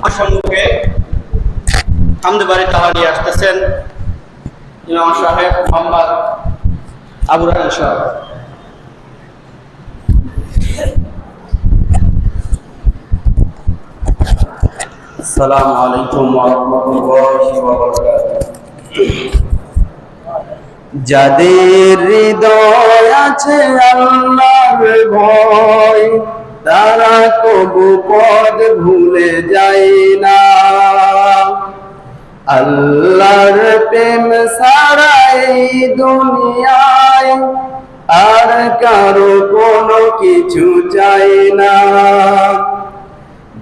সম্মুখে হামদে বাড়ি তালা নিয়ে আসতেছেন ইমাম সাহেব মোহাম্মদ আবু রায়হান সাহেব। আসসালামু আলাইকুম ওয়া রাহমাতুল্লাহি ওয়া বারাকাতুহু। যাদের হৃদয় আছে আল্লাহর ভয়, তারা কবু পথ ভুলে যায় না। আল্লাহর প্রেম ছাড়া এই দুনিয়ায় আর কারো কোনো কিছু চাই না।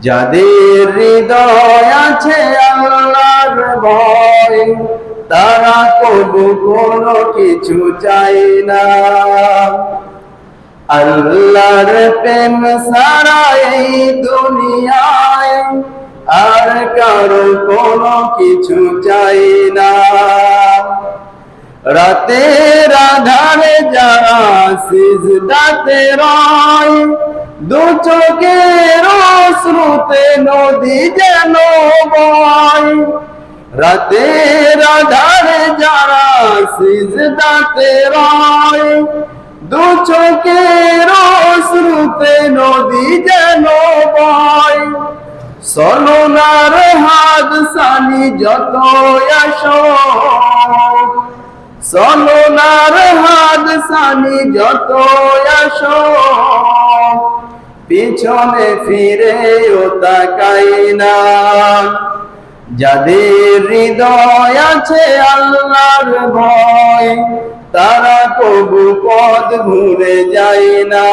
যাদের হৃদয় আছে আল্লাহর ভয়, তারা কবু কোনো কিছু চাই না। আল্লাহর প্রেম ছাড়া এই দুনিয়ায় আর কারো কোনো কিছু চাই না। রাতের আধারে যারা সিজদাতে রয়, দু চোখের অশ্রুতে নদী যেন বয়। রাতের আধারে যারা সিজদাতে রয়, দু চোখের অশ্রুতে নদী যেন বয়। সলনার হাদসানি যত আসো, সলনার হাদসানি যত আসো, পিছনে ফিরেও তাকাই না। যাদের হৃদয় আছে আল্লাহর ভয়, তারা কবু পথ ভুলে যায় না।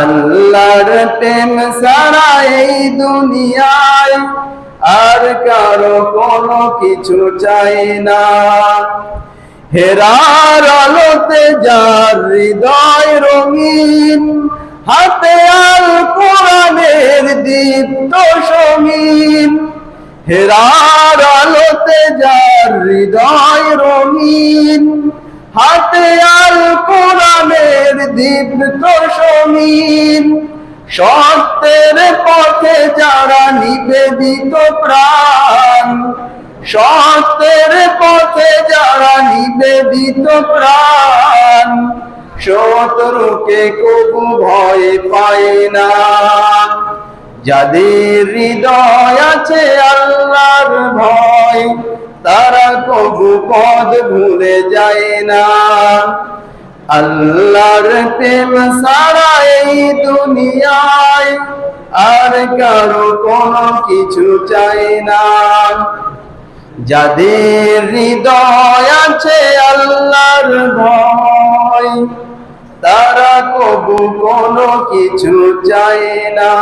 আল্লাহর প্রেম ছাড়া এই দুনিয়ায় আর কারো কোনো কিছু চাই না। হেরার আলোতে যার হৃদয় রঙিন, হাতে আল কোরআনের দীপ্ত সমীন। হেরার আলোতে যার হৃদয় রঙিন, হাতে আল কোরআনের দীপ্ত সমীন। সত্যের পথে যারা নিবেদিত প্রাণ, সত্যের পথে যারা নিবেদিত প্রাণ, শত্রুকে কবু ভয় পায় না। যাদের হৃদয় আছে আল্লাহর ভয়, তারা কবু পথ ভুলে যায় না। আল্লাহর প্রেম ছাড়া এই দুনিয়ায় আর কারো কোনো কিছু চাই না। যাদের হৃদয় আছে আল্লাহর ভয়, তারা কবু কোনো কিছু চাই না।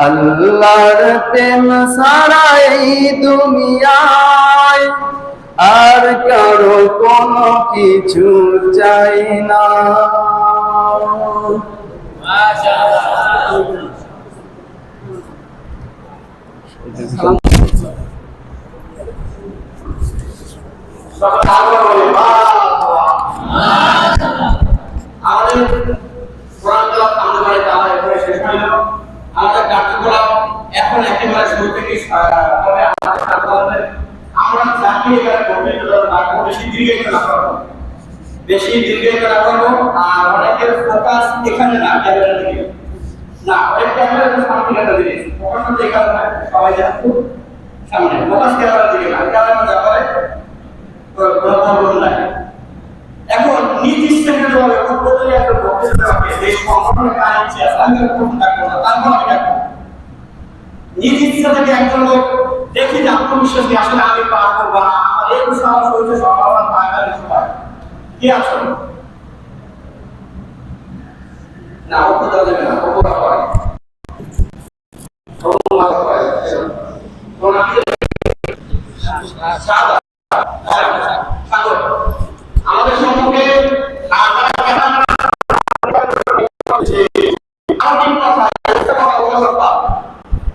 আল্লাহর প্রেম ছাড়া এই দুনিয়ায় আর কারো কোনো কিছু চাই না। আমাদের কার্যক্রম এখন একেবারে শুরু থেকে আমরা চাকরি বেশি দীর্ঘায়িত না করবো, বেশি দীর্ঘায়িত না করবো। আর অনেকের ফোকাস এখানে না, ক্যামেরার দিকে না, অনেক ক্যামেরার সামনে জিনিস ফোকাস হচ্ছে এখানে না, সবাই যাচ্ছে সামনে, ফোকাস ক্যামেরার দিকে না, ক্যামেরা ব্যাপারে কোনো প্রবলেম নাই। এখন নির্দিষ্ট ভাবে প্রত্যেকটা একটা বক্তব্যকে যে সংগঠনের কাজ আছে আমি কোন থাকবো না, তারপর আমি থাকবো নির্দিষ্ট থেকে একজন লোক দেখি যে আত্মবিশ্বাস নিয়ে আসলে আমি পার করবো না, আমার এই সাহস হয়েছে সম্ভাবনা থাকার সময় কি আছে না, ওপর দেওয়া যাবে না, ওপর করে আমাদের সম্মুখে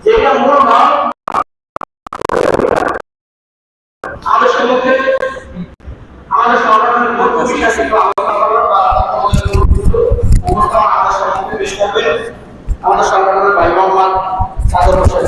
যেটা মূল নাম আমাদের সম্মুখে আমাদের সংগঠনের মুখ্য বিশ্বাস আমাদের সম্মুখে পেশ করবেন আমাদের সংগঠনের ভাই মোহাম্মদ সাদর হোসেন।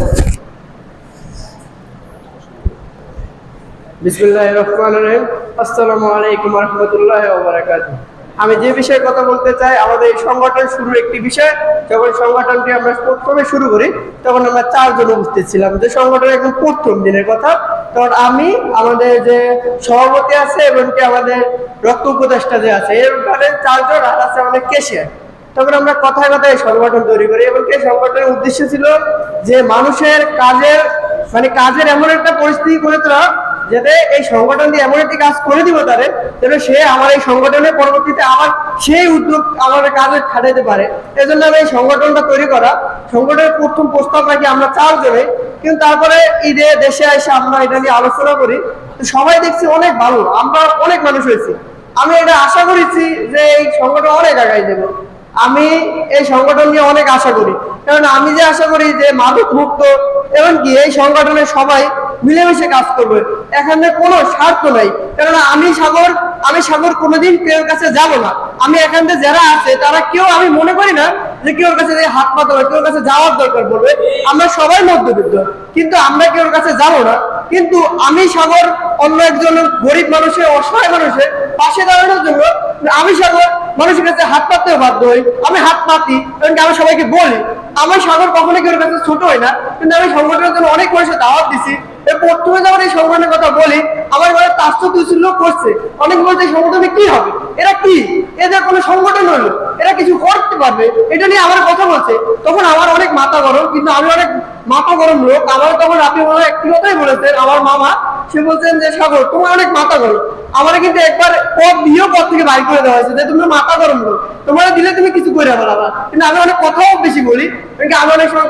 বিসমিল্লাহির রহমানির রহিম। আসসালামু আলাইকুম ওয়া রাহমাতুল্লাহি ওয়া বারাকাতুহু। আমি যে বিষয়ে কথা বলতে চাই, আমাদের এই সংগঠন শুরুর একটি বিষয়। যখন সংগঠনটি আমরা প্রথমে শুরু করি তখন আমরা 4 জন উপস্থিত ছিলাম। যে সংগঠনের একদম প্রথম দিনের কথা, তখন আমি, আমাদের যে সভাপতি আছে এবং কি আমাদের রক্ত উপদেষ্টা যে আছে, এরপরে 4 জন, আর আছে আমাদের কেশিয়ার। তখন আমরা কথায় কথায় সংগঠন তৈরি করি এবং এই সংগঠনের উদ্দেশ্য ছিল যে মানুষের কাজের এমন একটা পরিস্থিতি করে তোলা, যাতে এই সংগঠন দিয়ে এমন একটি কাজ করে দিব তাদের, যেন সে আমার এই সংগঠনের পরবর্তীতে আবার সেই উদ্যোগ আমাদের কাজে খাটাইতে পারে। এই জন্য আমি এই সংগঠনটা তৈরি করা। সংগঠনের প্রথম প্রস্তাব রাখি আমরা 4 জনে, কিন্তু তারপরে ঈদে দেশে এসে আমরা এটা নিয়ে আলোচনা করি। সবাই দেখছি অনেক ভালো, আমরা অনেক মানুষ হয়েছি। আমি এটা আশা করেছি যে এই সংগঠন অনেক আগায় যাবে। আমি এই সংগঠন নিয়ে অনেক আশা করি, কারণ আমি যে আশা করি যে মাদক মুক্ত এমনকি এই সংগঠনের সবাই মিলেমিশে কাজ করবে, এখানে কোনো স্বার্থ নাই। কারণ আমি সাগর কোনোদিন কেউ কাছে যাব না। আমি এখানে যারা আছে তারা কেউ, আমি মনে করি না যে কেউ কাছে হাত পাতবে, কেউ কাছে যাওয়ার দরকার পড়বে। আমরা সবাই মধ্যবিত্ত, কিন্তু আমরা কেউ কাছে যাব না। কিন্তু আমি সাগর অন্য একজন গরিব মানুষের, অসহায় মানুষের পাশে দাঁড়ানোর জন্য আমি সাগর মানুষের কাছে হাত পাততেও বাধ্য হই। আমি হাত পাতি, কারণ আমি সবাইকে বলি আমার সাগর কখনো কেউ কাছে ছোট হয় না। কিন্তু আমি সংগঠনের জন্য অনেক মানুষের দাওয়াত দিছি। প্রথমে যখন এই সংগঠনের কথা বলি, আমার ঘরে 400-200 লোক করছে। অনেক বলছে এই সংগঠনে কি হবে, এরা কি, এদের কোনো সংগঠন হলো, এরা কিছু করতে পারবে, এটা নিয়ে আমার কথা বলছে। তখন আমার অনেক মাথা গরম, কিন্তু আমি অনেক মাথা গরম লোক। আমার তখন আপনি মনে হয় একটি কথাই বলেছেন, আমার মামা, সে বলছেন যে সাগর তোমার অনেক মাথা গরম। আমার কিন্তু একবার পদ দিয়েও পদ থেকে বাইর করে দেওয়া হয়েছে যে তুমি মাথা গরম লোক, তোমার দিলে তুমি কিছু করে ফেলাবা। কিন্তু আমি অনেক কথাও বেশি বলি, আমি অনেক সময়